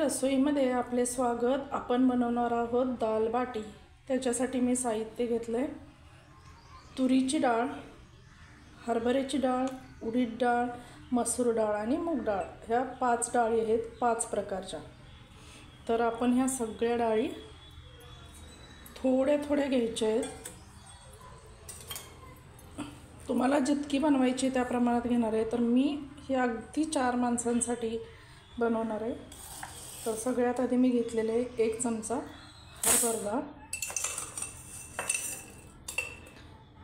रसोईमध्ये आपले स्वागत। आपण बनवणार आहोत दाल बाटी। त्याच्यासाठी मी साहित्य घेतले तुरीची डाळ, हरभऱ्याची डाळ, उडीद डाळ, मसूर डाळ आणि मूग डाळ। ह्या 5 डाळी आहेत, 5 प्रकारच्या। तर आपण ह्या सगळ्या डाळी थोड्या थोड्या घ्यायच्या आहेत। तुम्हाला जितकी बनवायची त्या प्रमाणात घेणार आहे। तर मी ही अगदी 4 माणसांसाठी बनवणार आहे। तर सगळ्यात आधी मी घेतलेले 1 चमचा हरभरा डाळ,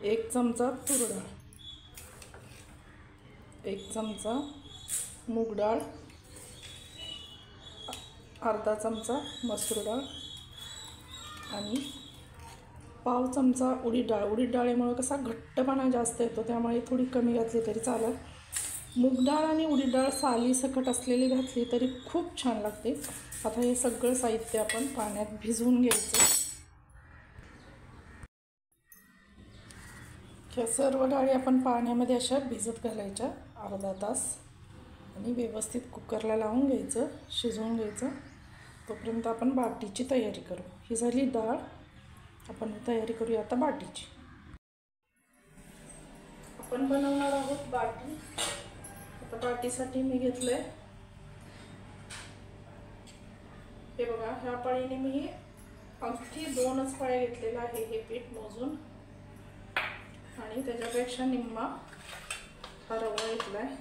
1 चमचा तूर डाळ, 1 चमचा मूग डाळ, अर्धा चमचा मसूर डाळ आणि पाव चमचा उडीद डाळ। उडीद डाळीमुळे कसा घट्टपणा जास्त येतो, त्यामुळे थोडी कमी घातली तरी चालेल। मूग डाळ आणि उडीद डाळ साली सकट असलेली घातली तरी खूप छान लागते। आता हे सगळं साहित्य आपण पाण्यात भिजवून घ्यायचं। ह्या सर्व डाळी आपण पाण्यामध्ये अशा भिजत घालायच्या अर्धा तास आणि व्यवस्थित कुकरला लावून घ्यायचं, शिजवून घ्यायचं। तोपर्यंत आपण बाटीची तयारी करू। ही झाली डाळ, आपण तयारी करूया आता बाटीची। आपण बनवणार आहोत बाटी। आता बाटीसाठी मी घेतले, हे बघा, ह्या पळीने मी अगदी 2च पळ्या घेतलेला आहे हे पीठ मोजून, आणि त्याच्यापेक्षा निम्मा हा रवा घेतलाय।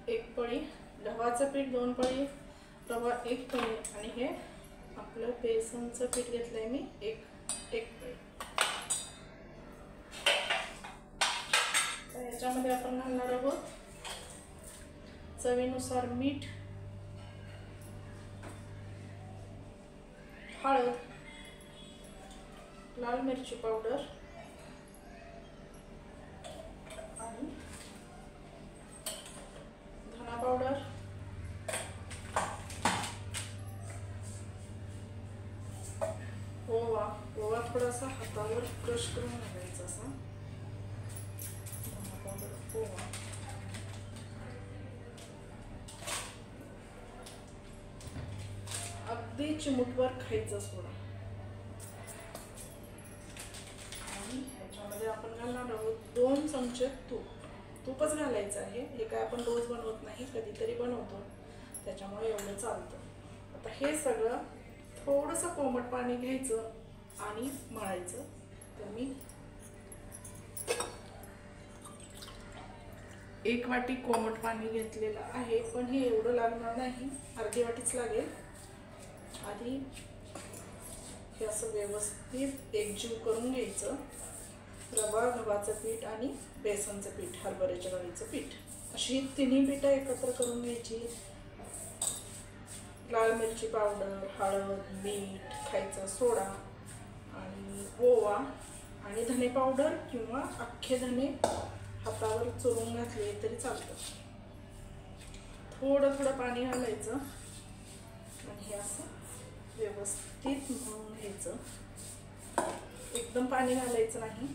1 पळी गव्हाचं पीठ, 2 पळी रवा, 1 पळी, आणि हे आपलं बेसनचं पीठ घेतलंय मी 1 पळी। तर याच्यामध्ये आपण घालणार आहोत चवीनुसार मीठ, हळद, लाल मिरची पावडर आणि धना पावडर, ओवा। ओवा थोडासा हातावर क्रश करून घालायचा असा, धना पावडर, ओवा, अगदी चिमूटभर खायचं सोडा। आणि ह्याच्यामध्ये आपण घालणार आहोत 2 चमचे तूप। तूपच घालायचं आहे, हे काय आपण रोज बनवत नाही, कधीतरी बनवतो, त्याच्यामुळे एवढं चालतं। आता हे सगळं थोडंसं कोमट पाणी घ्यायचं आणि मळायचं। तर मी 1 वाटी कोमट पाणी घेतलेलं आहे, पण हे एवढं लागणार नाही, अर्धी वाटीच लागेल। आधी हे असं व्यवस्थित एकजीव करून घ्यायचं। रवा, गव्हाचं पीठ आणि बेसनचं पीठ, हरभऱ्याच्या डाळीचं पीठ, अशी तिन्ही पीठं एकत्र करून घ्यायची। लाल मिरची पावडर, हळद, मीठ, खायचा सोडा आणि ओवा आणि धने पावडर किंवा अख्खे धने हातावर चुरून घातले तरी चालतं। थोडं थोडं पाणी घालायचं आणि हे असं व्यवस्थित मळून घ्यायचं। एकदम पाणी घालायचं नाही।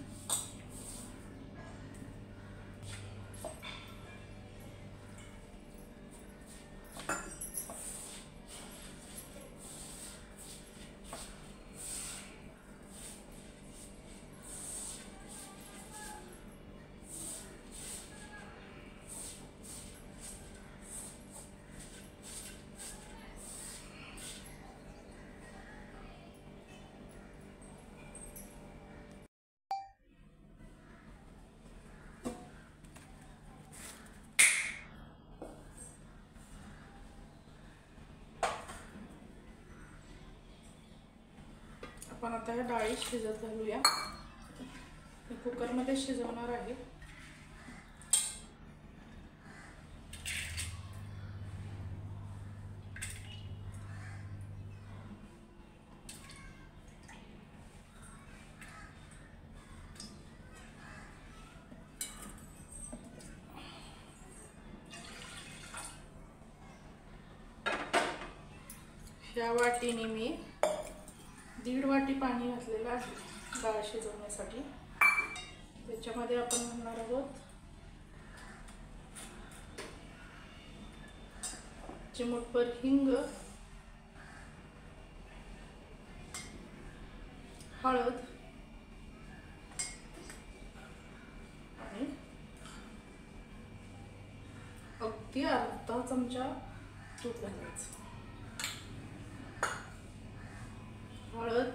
आपण आता ह्या डाळी शिजत घालूया। मी कुकरमध्ये शिजवणार आहे। ह्या वाटीने मी 1.5 वाटी पाणी घातलेलं आहे डाळ शिजवण्यासाठी। त्याच्यामध्ये आपण घालणार आहोत चिमूटभर हिंग, हळद आणि अगदी अर्धा चमचा तूप घालायचं. हळद,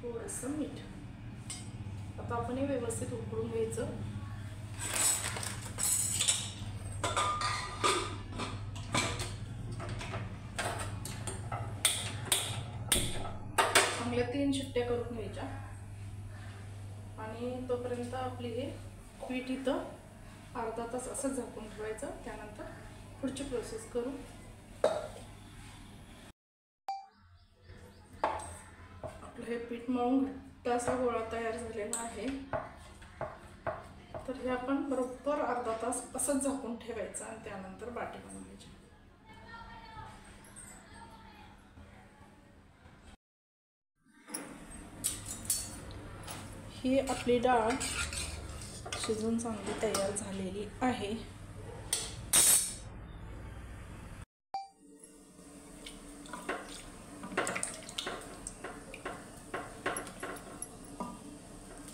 थोडंसं मीठ. आता आपण हे व्यवस्थित उकळून घ्यायचं. चांगल्या 3 शिट्ट्या करून घ्यायच्या आणि तोपर्यंत आपली हे पीठ इथं अर्धा तास असं झाकून ठेवायचं. त्यानंतर पुढची प्रोसेस करू. आपलं हे पीठ मळून घट्ट असा गोळा तयार झालेला आहे. तर हे आपण बरोबर अर्धा तास असंच झाकून ठेवायचं आणि त्यानंतर बाटी बनवायची. ही आपली डाळ शिजून चांगली तयार झालेली आहे.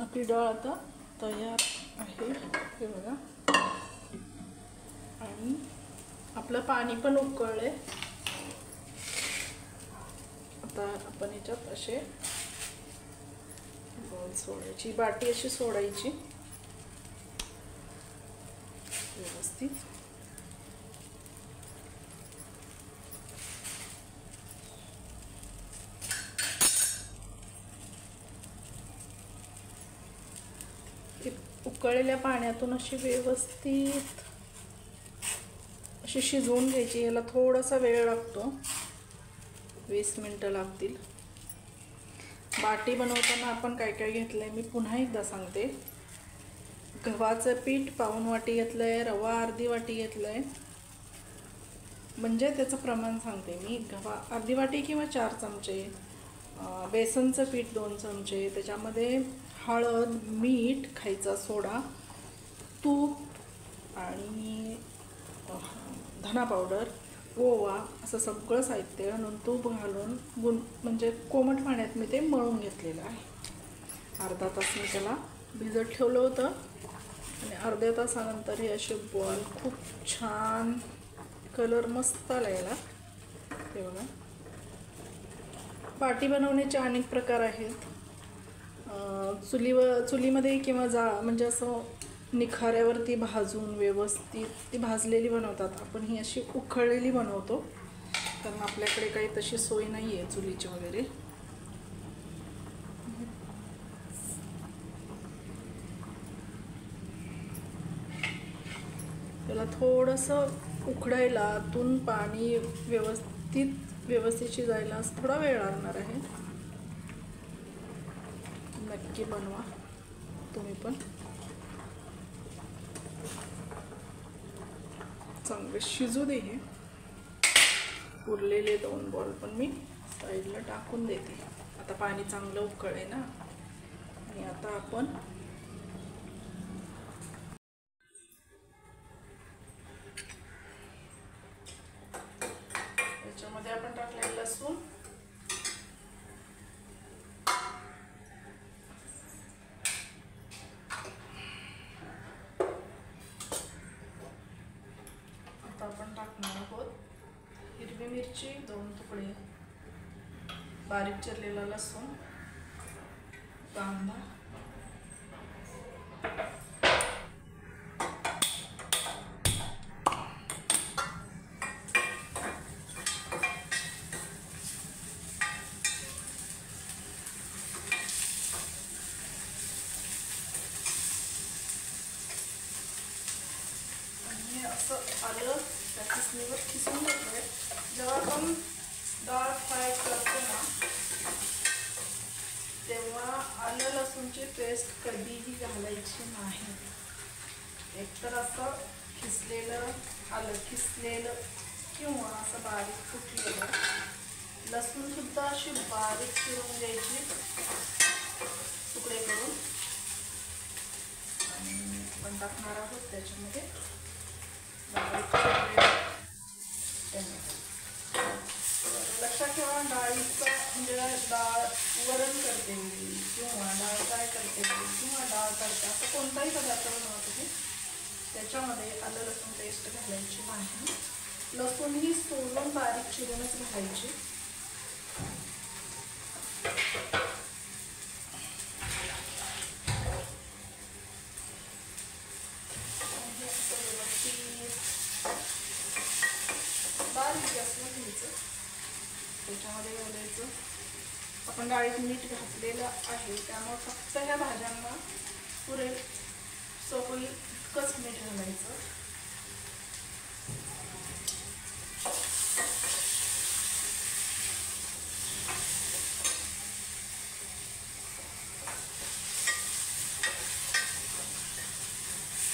आपली डाळ आता तयार आहे, हे बघा. आणि आपलं पाणी पण उकळले. आता आपण याच्यात असे बॉल सोडायची, बाटी अशी सोडायची व्यवस्थित. उकळलेल्या पाण्यातून अशी व्यवस्थित अशी शिजवून घ्यायची. याला थोडासा वेळ लागतो, 20 मिनिटं लागतील. बाटी बनवताना आपण काय काय घेतलंय मी पुन्हा एकदा सांगते. गव्हाचं पीठ पाऊण वाटी घेतलंय, रवा अर्धी वाटी घेतलंय, म्हणजे त्याचं प्रमाण सांगते मी. गव्हा अर्धी वाटी किंवा 4 चमचे, बेसनचं पीठ 2 चमचे, त्याच्यामध्ये हळद, मीठ, खायचा सोडा, तूप आणि धना पावडर, ओवा, असं सगळं साहित्य घालून तूप घालून म्हणजे कोमट पाण्यात मी ते मळून घेतलेलं आहे. अर्धा तास मी त्याला भिजत ठेवलं होतं आणि अर्ध्या तासानंतर हे असे बॉल खूप छान कलर मस्त आलेला. हे बघा. बाटी बनवण्याचे अनेक प्रकार आहेत. चुलीमध्ये किंवा म्हणजे असं निखाऱ्यावरती भाजून व्यवस्थित ती भाजलेली बनवतात. आपण ही अशी उखळलेली बनवतो, कारण आपल्याकडे काही तशी सोय नाही आहे चुलीची वगैरे. त्याला थोडंसं उकडायला, आतून पाणी व्यवस्थित शिजायला थोडा वेळ लागणार आहे. नक्की बनवा तुम्ही पण. चांगले शिजू दे. हे उरलेले 2 बॉल पण मी साईडला टाकून देते. आता पाणी चांगलं उकळे ना. आणि आता आपण याच्यामध्ये आपण टाकले लसूण, आपण टाकणार आहोत हिरवी मिरची 2 तुकडे, बारीक चिरलेला लसूण, कांदा, आणि असं आलं त्या किसणीवर खिसून घेतलंय. जेव्हा आपण डाळ फ्राय करतो ना, तेव्हा आलं लसूणची पेस्ट कधीही घालायची नाही. एकतर असं खिसलेलं आलं खिसलेलं किंवा असं बारीक कुटलेलं लसूण सुद्धा अशी बारीक चिरून घ्यायची तुकडे करून. आणि आपण टाकणार आहोत त्याच्यामध्ये बारीक चिरलेले टोमॅटो. लक्षात ठेवा, डाळीचं म्हणजे डाळ करते किंवा डाळ फ्राय करते किंवा डाळ तडका, असं कोणताही पदार्थ बनवा तुम्ही, त्याच्यामध्ये आलं लसूण पेस्ट घालायची नाही. लसूण ही सोलून बारीक चिरूनच घालायची. बारीक गॅसवर घ्यायचं. त्याच्यामध्ये घालायचं आपण डाळीत मीठ घातलेलं आहे, त्यामुळे फक्त ह्या भाज्यांना पुरेसं इतकंच मीठ घालायचं.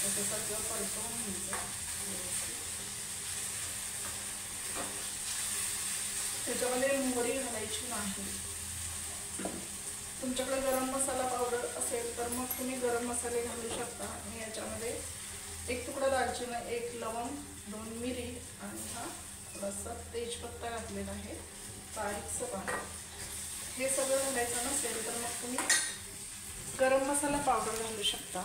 असं सगळं परतवून घ्यायचं. त्याच्यामध्ये मोहरी घालायची नाही. तुमच्याकडे गरम मसाला पावडर असेल तर मग तुम्ही गरम मसाले घालू शकता. आणि याच्यामध्ये 1 तुकडा दालचिनी, 1 लवंग, 2 मिरी आणि हा थोडासा तेजपत्ता घातलेला आहे, बारीकचं पाणी. हे सगळं घालायचं नसेल तर मग तुम्ही गरम मसाला पावडर घालू शकता.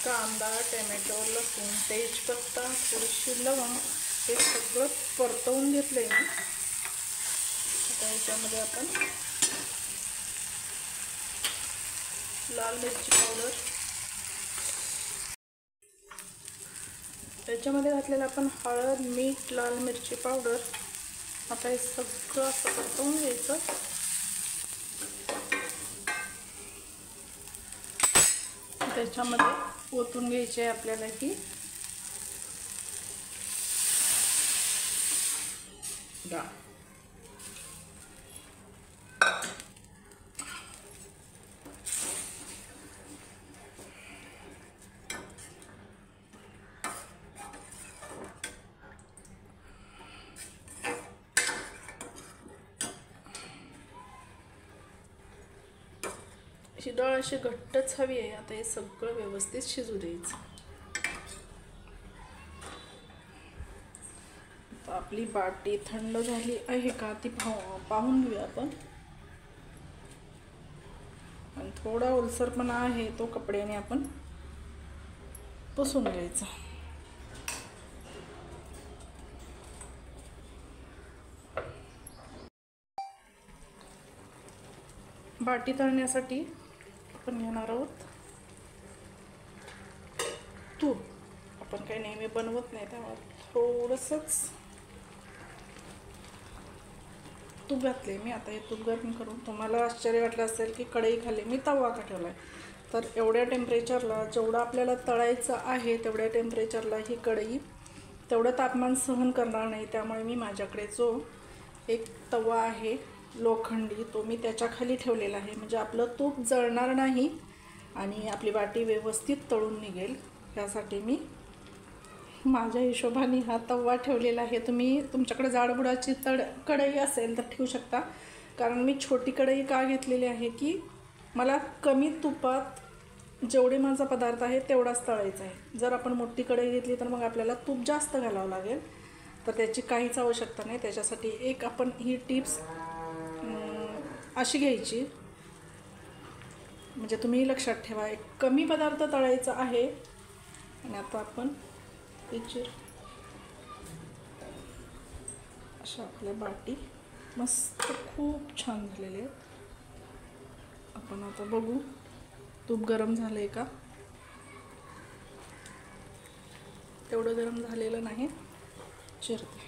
कांदा, टोमॅटो, लसूण, तेजपत्ता, थोडीशी लवंग हे सगळं परतवून घेतलंय मी. आता याच्यामध्ये आपण लाल मिरची पावडर, त्याच्यामध्ये घातलेलं आपण हळद, मीठ, लाल मिरची पावडर. आता हे सगळं असं परतवून घ्यायचं. त्याच्यामध्ये ओतून घ्यायची आहे आपल्याला ही डाळ. ही डाळ अशी घट्टच हवी आहे. आता हे सगळं व्यवस्थित शिजू द्यायचं. आपली बाटी थंड झाली आहे का ती पाहून घेऊया आपण. आणि थोडा ओलसरपणा आहे तो कपड्याने आपण पुसून घ्यायचा. बाटी तळण्यासाठी आपण घेणार आहोत तूप. आपण काही नेहमी बनवत नाही त्यामुळे थोडंसंच तूप घातले मी. आता हे तूप गरम करून, तुम्हाला आश्चर्य वाटलं असेल की कढई खाली मी तवा का ठेवला आहे, तर एवढ्या टेम्परेचरला जेवढं आपल्याला तळायचं आहे तेवढ्या टेम्परेचरला ही कढई तेवढं तापमान सहन करणार नाही. त्यामुळे मी माझ्याकडे जो एक तवा आहे लोखंडी, तो मी त्याच्या खाली ठेवलेला आहे. म्हणजे आपलं तूप जळणार नाही आणि आपली बाटी व्यवस्थित तळून निघेल. यासाठी मी माझ्या हिशोबाने हा तवा ठेवलेला आहे. तुम्ही तुमच्याकडे जाडबुडाची कढई असेल तर ठेवू शकता. कारण मी छोटी कढई का घेतलेली आहे की मला कमी तुपात जेवढे माझा पदार्थ आहे तेवढाच तळायचा आहे. जर आपण मोठी कढई घेतली तर मग आपल्याला तूप जास्त घालावं लागेल, तर त्याची काहीच आवश्यकता नाही. त्याच्यासाठी एक आपण ही टिप्स अशी घ्यायची, म्हणजे तुम्ही लक्षात ठेवा, एक कमी पदार्थ तळायचा आहे. आणि आता आपण याची अशा आपल्या बाटी मस्त खूप छान झालेले आहेत. आपण आता बघू तूप गरम झालं आहे का. तेवढं गरम झालेलं नाही. चिरते.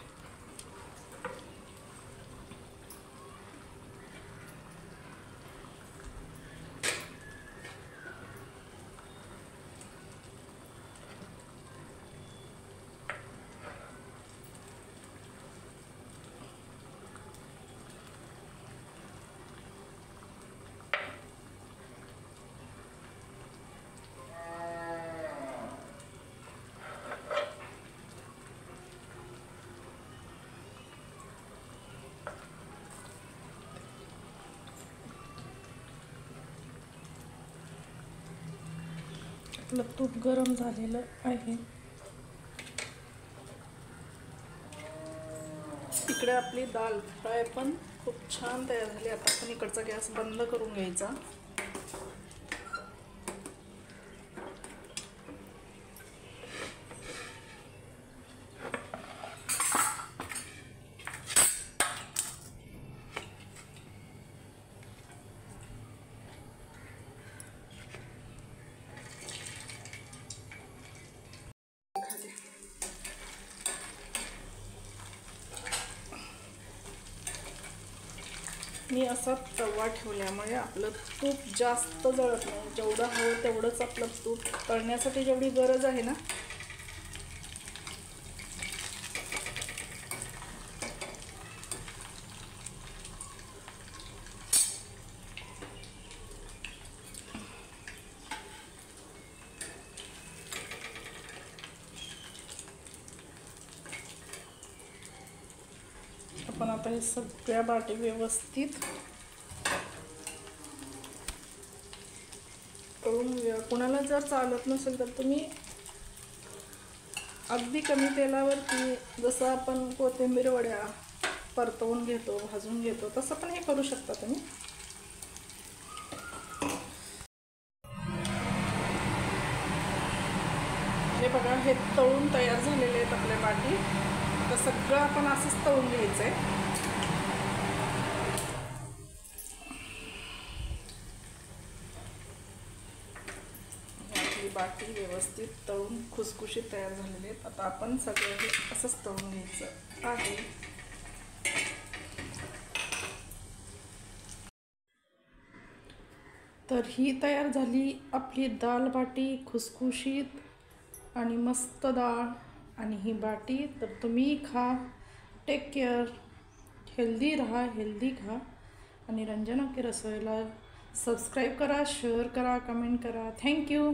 आपलं तूप गरम झालेलं आहे. इकडे आपली दाल फ्राय पण खूप छान तयार झाली. आता आपण इकडचा गॅस बंद करून घ्यायचा. मी असा तवा ठेवल्यामुळे आपलं तूप जास्त जळत नाही. जेवढं हवं तेवढंच आपलं तूप तळण्यासाठी जेवढी गरज आहे ना, आपण आता हे सगळ्या बाटी व्यवस्थित तळून घेऊया. कुणाला जर चालत नसेल तर तुम्ही अगदी कमी तेलावरती, जसं आपण कोथिंबीर वड्या परतवून घेतो, भाजून घेतो, तसं पण हे करू शकता तुम्ही. हे बघा, हे तळून तयार झालेले आहेत आपल्या बाटी. आता सगळं आपण असंच तळून घ्यायचं आहे. बाटी व्यवस्थित तळून खुसखुशीत तयार झालेले आहेत. आता आपण सगळं हे असंच तळून घ्यायचं आहे. तर ही तयार झाली आपली दाल बाटी, खुसखुशीत आणि मस्त डाळ आणि ही बाटी. तर तुम्ही खा, टेक केअर, हेल्दी राहा, हेल्दी खा आणि रंजना की रसोईला सबस्क्राईब करा, शेअर करा, कमेंट करा. थँक्यू.